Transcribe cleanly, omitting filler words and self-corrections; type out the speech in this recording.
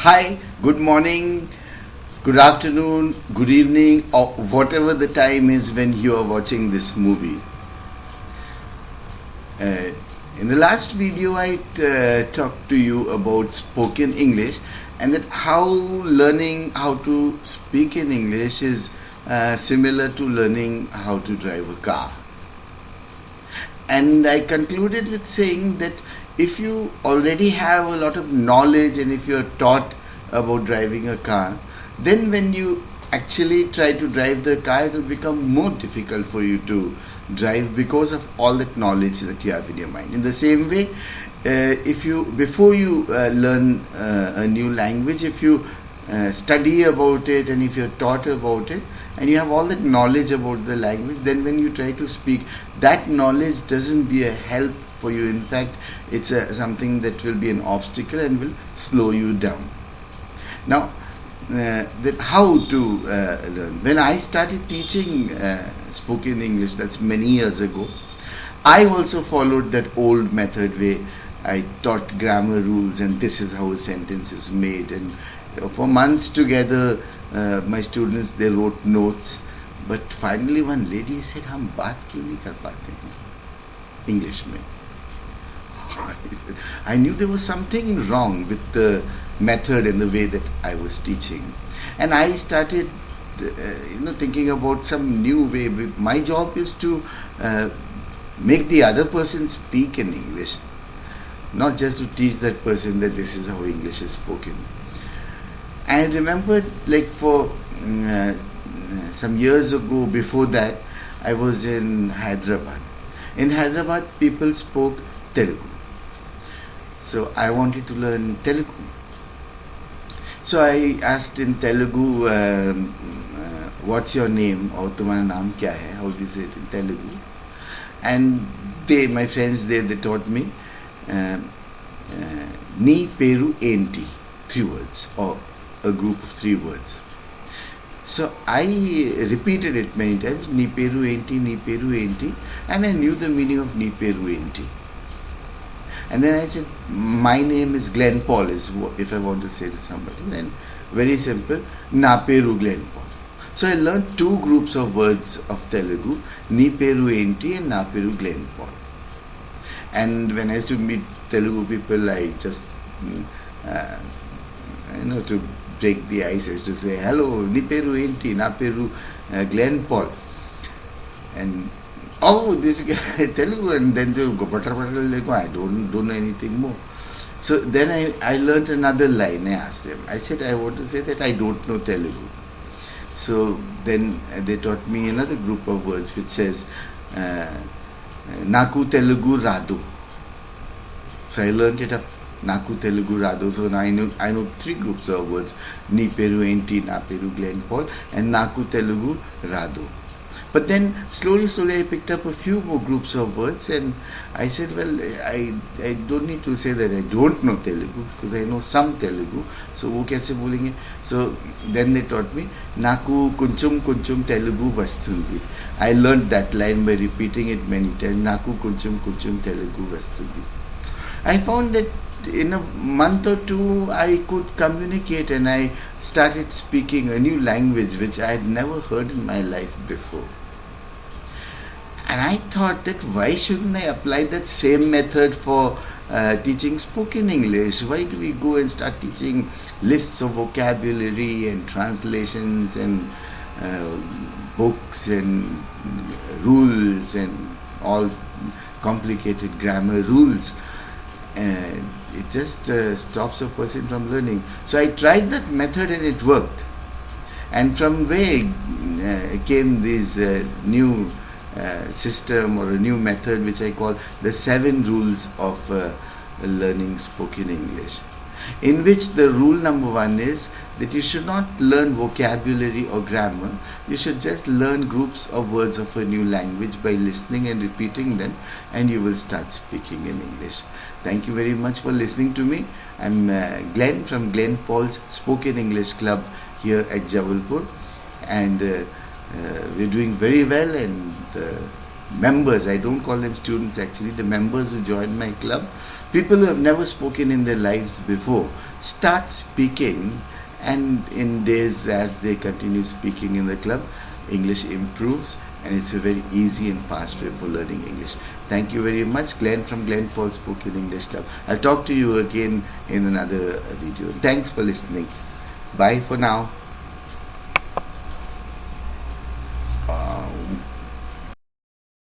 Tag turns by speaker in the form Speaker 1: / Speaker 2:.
Speaker 1: Hi, good morning, good afternoon, good evening, or whatever the time is when you are watching this movie. Uh, in the last video, I talked to you about spoken English and that how learning how to speak in English is similar to learning how to drive a car. And I concluded with saying that if you already have a lot of knowledge and if you're taught about driving a car, then when you actually try to drive the car, it will become more difficult for you to drive because of all that knowledge that you have in your mind. In the same way, if you before you learn a new language, if you study about it and if you're taught about it and you have all that knowledge about the language, then when you try to speak, that knowledge doesn't be a help for you. In fact, it's something that will be an obstacle and will slow you down. Now, how to learn? When I started teaching spoken English, that's many years ago, I also followed that old method where I taught grammar rules and this is how a sentence is made, and for months together my students, they wrote notes, but finally one lady said, हम बात क्यों नहीं कर पाते हैं English में. I knew there was something wrong with the method and the way that I was teaching, and I started thinking about some new way. My job is to make the other person speak in English, not just to teach that person that this is how English is spoken. I remembered, like, for some years ago, before that, I was in Hyderabad. In Hyderabad, people spoke Telugu. So I wanted to learn Telugu. So I asked in Telugu, what's your name? Or tumhara naam kya hai? How do you say it in Telugu? And my friends there, they taught me Ni Peru Enti, 3 words, or a group of 3 words. So I repeated it many times, Ni Peru Enti, Ni Peru Enti, and I knew the meaning of Ni Peru Enti. And then I said, my name is Glenn Paul, if I want to say to somebody. Then very simple, Na Peru Glenn Paul. So I learned 2 groups of words of Telugu, Ni Peru Enti and Na Peru Glenn Paul. And when I used to meet Telugu people, I just, to break the ice, I used to say, hello, Ni Peru Enti, Na Peru Glenn Paul. And oh, this guy Telugu, and then they go, I don't know anything more. So then I learned another line. I asked them, I said, I want to say that I don't know Telugu. So then they taught me another group of words which says, Naku Telugu Radu. So I learned it up, Naku Telugu Radu. So now I know 3 groups of words, Ni Peru Enti, Na Peru Glenn Paul, and Naku Telugu Radu. But then slowly I picked up a few more groups of words, and I said, well, I don't need to say that I don't know Telugu, because I know some Telugu. So wo kaise bolenge? So then they taught me, Naku Kunchum Kunchum Telugu Vastundi. I learned that line by repeating it many times, Naku Kunchum Kunchum Telugu Vastundi. I found that in a month or 2 I could communicate, and I started speaking a new language which I had never heard in my life before. And I thought that why shouldn't I apply that same method for teaching spoken English? Why do we go and start teaching lists of vocabulary and translations and books and rules and all complicated grammar rules? It just stops a person from learning. So I tried that method and it worked. And from where came this new system or a new method which I call the 7 rules of learning spoken English, in which the rule number 1 is that you should not learn vocabulary or grammar. You should just learn groups of words of a new language by listening and repeating them, and you will start speaking in English. Thank you very much for listening to me. I'm Glenn from Glenn Paul's Spoken English Club here at Jabalpur, and we're doing very well, and members, I don't call them students actually, the members who join my club, people who have never spoken in their lives before, start speaking, and in days as they continue speaking in the club, English improves, and it's a very easy and fast way for learning English. Thank you very much, Glenn from Glenn Paul Spoken English Club. I'll talk to you again in another video. Thanks for listening. Bye for now.